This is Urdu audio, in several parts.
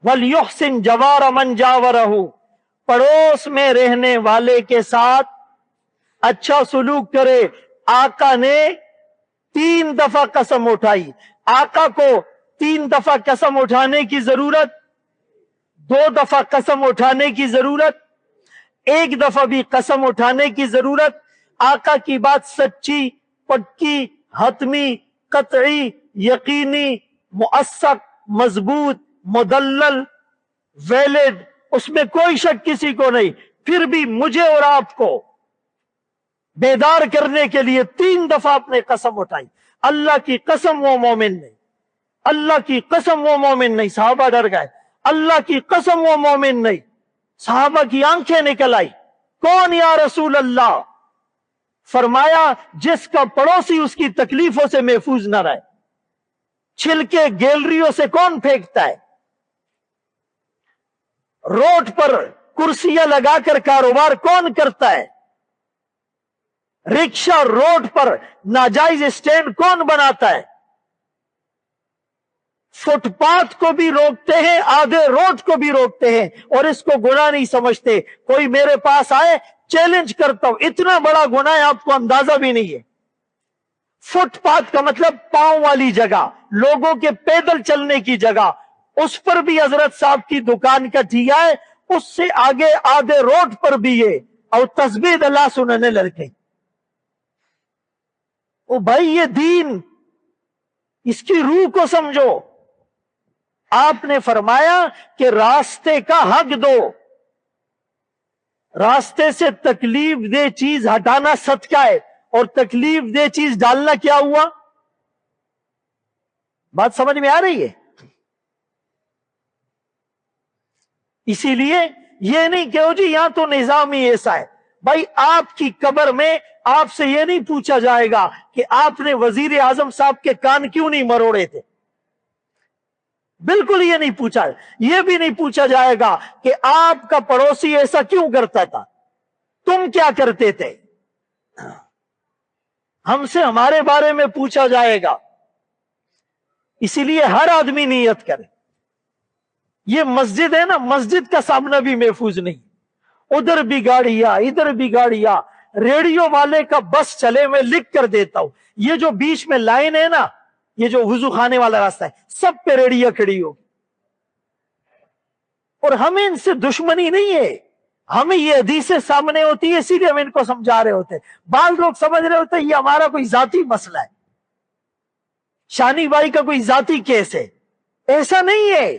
وَلْيُحْسِنْ جَوَارَ مَنْ جَاوَرَهُ، پڑوس میں رہنے والے کے ساتھ اچھا سلوک کرے۔ آقا نے 3 دفعہ قسم اٹھائی۔ آقا کو 3 دفعہ قسم اٹھانے کی ضرورت، 2 دفعہ قسم اٹھانے کی ضرورت، 1 دفعہ بھی قسم اٹھانے کی ضرورت۔ آقا کی بات سچی، پکی، حتمی، قطعی، یقینی، مؤثق، مضبوط، مدلل، ویلڈ، اس میں کوئی شک کسی کو نہیں۔ پھر بھی مجھے اور آپ کو بیدار کرنے کے لیے 3 دفعہ اپنے قسم اٹھائی۔ اللہ کی قسم وہ مومن نہیں، اللہ کی قسم وہ مومن نہیں۔ صحابہ ڈر گئے، اللہ کی قسم وہ مومن نہیں۔ صحابہ کی آنکھیں نکل آئی، کون یا رسول اللہ؟ فرمایا جس کا پڑوسی اس کی تکلیفوں سے محفوظ نہ رہے۔ چھلکے گیلریوں سے کون پھینکتا ہے؟ روڈ پر کرسیاں لگا کر کاروبار کون کرتا ہے؟ رکشہ روڈ پر ناجائز اسٹینڈ کون بناتا ہے؟ فٹ پاتھ کو بھی روکتے ہیں، آدھے روڈ کو بھی روکتے ہیں، اور اس کو گناہ نہیں سمجھتے۔ کوئی میرے پاس آئے، چیلنج کرتا ہوں، اتنا بڑا گناہ ہے آپ کو اندازہ بھی نہیں ہے۔ فٹ پاتھ کا مطلب پاؤں والی جگہ، لوگوں کے پیدل چلنے کی جگہ، اس پر بھی حضرت صاحب کی دکان کا ٹھیا ہے، اس سے آگے آدھے روڈ پر بھی ہے، اور تسبیح اللہ سننے لڑکے۔ او بھائی یہ دین، اس کی روح کو سمجھو۔ آپ نے فرمایا کہ راستے کا حق دو، راستے سے تکلیف دہ چیز ہٹانا صدقہ ہے، اور تکلیف دہ چیز ڈالنا کیا ہوا؟ بات سمجھ میں آ رہی ہے؟ اسی لیے یہ نہیں کہ جی یہاں تو نظام ہی ایسا ہے۔ بھائی آپ کی قبر میں آپ سے یہ نہیں پوچھا جائے گا کہ آپ نے وزیر اعظم صاحب کے کان کیوں نہیں مروڑے تھے، بالکل یہ نہیں پوچھا۔ یہ بھی نہیں پوچھا جائے گا کہ آپ کا پڑوسی ایسا کیوں کرتا تھا، تم کیا کرتے تھے۔ ہم سے ہمارے بارے میں پوچھا جائے گا۔ اسی لیے ہر آدمی نیت کرے۔ یہ مسجد ہے نا، مسجد کا سامنا بھی محفوظ نہیں، ادھر بھی گاڑیاں، ادھر بھی گاڑیاں۔ ریڈیو والے کا بس چلے، میں لکھ کر دیتا ہوں، یہ جو بیچ میں لائن ہے نا، یہ جو وضو خانے والا راستہ ہے، سب پہ ریڈیاں کھڑی ہوگی۔ اور ہمیں ان سے دشمنی نہیں ہے، ہمیں یہ حدیثیں سامنے ہوتی ہے، اسی لیے ہم ان کو سمجھا رہے ہوتے ہیں۔ بعض لوگ سمجھ رہے ہوتے ہیں یہ ہمارا کوئی ذاتی مسئلہ ہے، شانی بھائی کا کوئی ذاتی کیس ہے۔ ایسا نہیں ہے،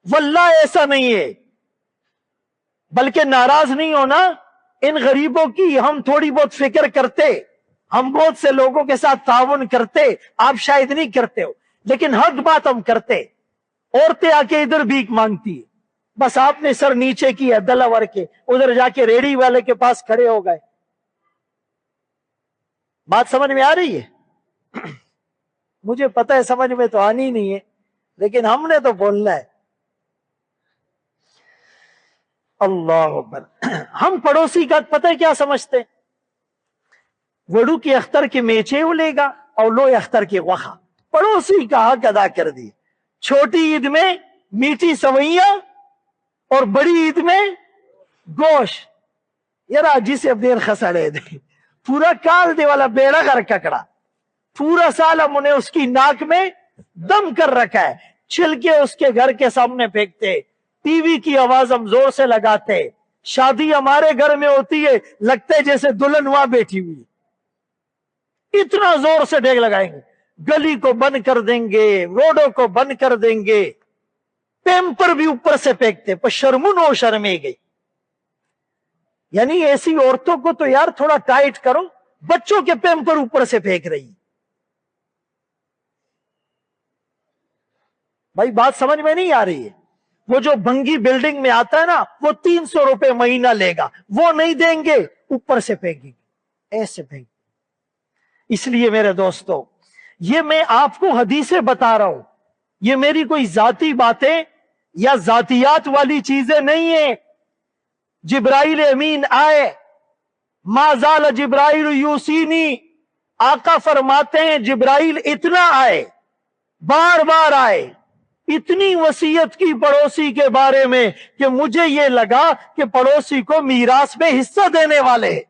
واللہ ایسا نہیں ہے۔ بلکہ ناراض نہیں ہونا، ان غریبوں کی ہم تھوڑی بہت فکر کرتے، ہم بہت سے لوگوں کے ساتھ تعاون کرتے، آپ شاید نہیں کرتے ہو، لیکن حق بات ہم کرتے۔ عورتیں آ کے ادھر بھیک مانگتی ہے، بس آپ نے سر نیچے کیا دلاور کے، ادھر جا کے ریڑھی والے کے پاس کھڑے ہو گئے۔ بات سمجھ میں آ رہی ہے؟ مجھے پتہ ہے سمجھ میں تو آنی نہیں ہے، لیکن ہم نے تو بولنا ہے۔ اللہ اکبر۔ ہم پڑوسی کا پتہ ہے کیا سمجھتے؟ وڑو کی اختر کے میچے لے گا اور لو اختر کے وخا، پڑوسی کا حق ادا کر دی۔ چھوٹی عید میں میٹھی سوئیاں اور بڑی عید میں گوشت، یار جسے اب دیر خسڑے دے، پورا کال دے والا بیڑا کر ککڑا، پورا سال ہم انہیں اس کی ناک میں دم کر رکھا ہے، چھلکے اس کے گھر کے سامنے پھینکتے، ٹی وی کی آواز ہم زور سے لگاتے، شادی ہمارے گھر میں ہوتی ہے لگتا ہے جیسے دلہن وہاں بیٹھی ہوئی، اتنا زور سے ڈیگ لگائیں گے، گلی کو بند کر دیں گے، روڈوں کو بند کر دیں گے، پیمپر بھی اوپر سے پھینکتے، پر شرمون ہو شرمے گئی۔ یعنی ایسی عورتوں کو تو یار تھوڑا ٹائٹ کرو، بچوں کے پیمپر اوپر سے پھینک رہی۔ بھائی بات سمجھ میں نہیں آ رہی ہے؟ وہ جو بنگی بلڈنگ میں آتا ہے نا، وہ 300 روپے مہینہ لے گا، وہ نہیں دیں گے، اوپر سے پھینکیں گے، ایسے پھینک۔ اس لیے میرے دوستو، یہ میں آپ کو حدیثیں بتا رہا ہوں، یہ میری کوئی ذاتی باتیں یا ذاتیات والی چیزیں نہیں ہیں۔ جبرائیل امین آئے، ما زال جبرائیل یوسینی، آقا فرماتے ہیں جبرائیل اتنا آئے، بار بار آئے، اتنی وصیت کی پڑوسی کے بارے میں کہ مجھے یہ لگا کہ پڑوسی کو میراث میں حصہ دینے والے